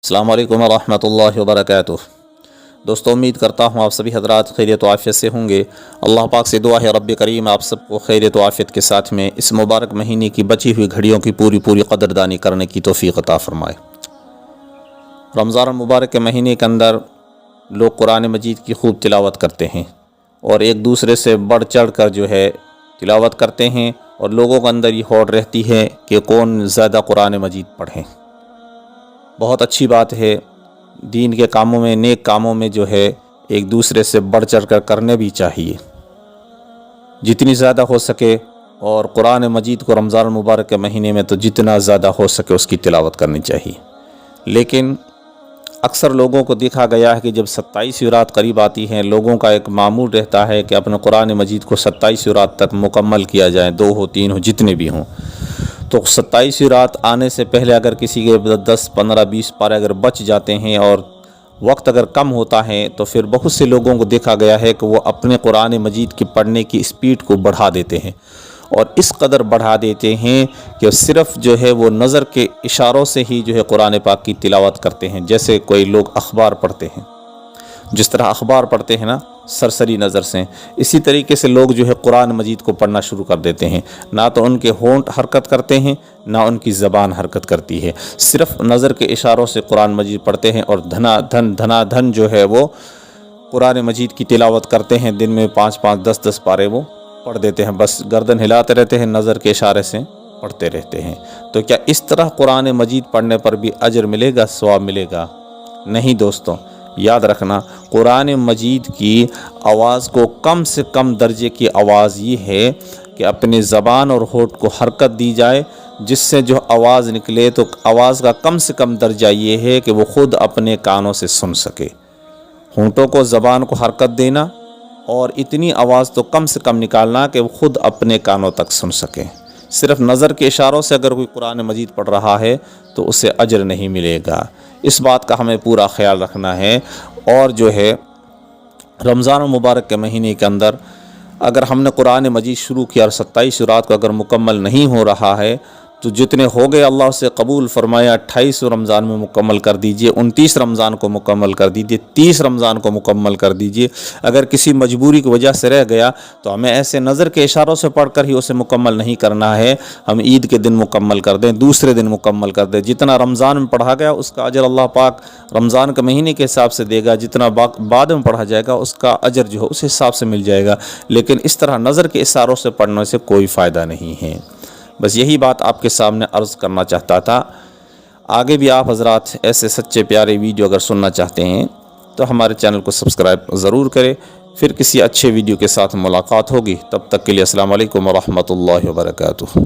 السلام علیکم ورحمۃ اللہ وبرکاتہ۔ دوستو، امید کرتا ہوں آپ سبھی حضرات خیریت و عافیت سے ہوں گے۔ اللہ پاک سے دعا ہے رب کریم آپ سب کو خیریت و عافیت کے ساتھ میں اس مبارک مہینے کی بچی ہوئی گھڑیوں کی پوری قدردانی کرنے کی توفیق عطا فرمائے۔ رمضان المبارک کے مہینے کے اندر لوگ قرآن مجید کی خوب تلاوت کرتے ہیں اور ایک دوسرے سے بڑھ چڑھ کر تلاوت کرتے ہیں، اور لوگوں کے اندر یہ ہوڑ رہتی ہے کہ کون زیادہ قرآن مجید پڑھیں۔ بہت اچھی بات ہے، دین کے کاموں میں، نیک کاموں میں ایک دوسرے سے بڑھ چڑھ کر کرنے بھی چاہیے جتنی زیادہ ہو سکے، اور قرآن مجید کو رمضان المبارک کے مہینے میں تو جتنا زیادہ ہو سکے اس کی تلاوت کرنی چاہیے۔ لیکن اکثر لوگوں کو دیکھا گیا ہے کہ جب 27ویں رات قریب آتی ہیں، لوگوں کا ایک معمول رہتا ہے کہ اپنے قرآن مجید کو 27ویں رات تک مکمل کیا جائے، 2 ہو 3 ہو جتنے بھی ہوں۔ تو 27ویں رات آنے سے پہلے اگر کسی کے 10 15 20 پارے اگر بچ جاتے ہیں اور وقت اگر کم ہوتا ہے، تو پھر بہت سے لوگوں کو دیکھا گیا ہے کہ وہ اپنے قرآن مجید کی پڑھنے کی سپیڈ کو بڑھا دیتے ہیں، اور اس قدر بڑھا دیتے ہیں کہ صرف وہ نظر کے اشاروں سے ہی قرآن پاک کی تلاوت کرتے ہیں۔ جیسے کوئی لوگ اخبار پڑھتے ہیں، جس طرح اخبار پڑھتے ہیں نا سرسری نظر سے، اسی طریقے سے لوگ قرآن مجید کو پڑھنا شروع کر دیتے ہیں۔ نہ تو ان کے ہونٹ حرکت کرتے ہیں، نہ ان کی زبان حرکت کرتی ہے، صرف نظر کے اشاروں سے قرآن مجید پڑھتے ہیں، اور دھنا دھن وہ قرآن مجید کی تلاوت کرتے ہیں۔ دن میں 5 10 10 پارے وہ پڑھ دیتے ہیں، بس گردن ہلاتے رہتے ہیں، نظر کے اشارے سے پڑھتے رہتے ہیں۔ تو کیا اس طرح قرآن مجید پڑھنے پر بھی اجر ملے گا، ثواب ملے گا؟ نہیں دوستوں، یاد رکھنا، قرآن مجید کی آواز کو کم سے کم درجے کی آواز یہ ہے کہ اپنی زبان اور ہونٹ کو حرکت دی جائے، جس سے آواز نکلے تو آواز کا کم سے کم درجہ یہ ہے کہ وہ خود اپنے کانوں سے سن سکے۔ ہونٹوں کو، زبان کو حرکت دینا، اور اتنی آواز تو کم سے کم نکالنا کہ وہ خود اپنے کانوں تک سن سکے۔ صرف نظر کے اشاروں سے اگر کوئی قرآن مجید پڑھ رہا ہے تو اسے اجر نہیں ملے گا۔ اس بات کا ہمیں پورا خیال رکھنا ہے۔ اور رمضان المبارک کے مہینے کے اندر اگر ہم نے قرآن مجید شروع کیا اور 27ویں رات کو اگر مکمل نہیں ہو رہا ہے، تو جتنے ہو گئے اللہ سے قبول فرمائے۔ 28 رمضان میں مکمل کر دیجئے، 29 رمضان کو مکمل کر دیجئے، 30 رمضان کو مکمل کر دیجئے۔ اگر کسی مجبوری کی وجہ سے رہ گیا تو ہمیں ایسے نظر کے اشاروں سے پڑھ کر ہی اسے مکمل نہیں کرنا ہے، ہم عید کے دن مکمل کر دیں، دوسرے دن مکمل کر دیں۔ جتنا رمضان میں پڑھا گیا اس کا اجر اللہ پاک رمضان کے مہینے کے حساب سے دے گا، جتنا بعد میں پڑھا جائے گا اس کا اجر اس حساب سے مل جائے گا۔ لیکن اس طرح نظر کے اشاروں سے پڑھنے سے کوئی فائدہ نہیں ہے۔ بس یہی بات آپ کے سامنے عرض کرنا چاہتا تھا۔ آگے بھی آپ حضرات ایسے سچے پیارے ویڈیو اگر سننا چاہتے ہیں تو ہمارے چینل کو سبسکرائب ضرور کریں۔ پھر کسی اچھے ویڈیو کے ساتھ ملاقات ہوگی، تب تک کے لیے السلام علیکم ورحمۃ اللہ وبرکاتہ۔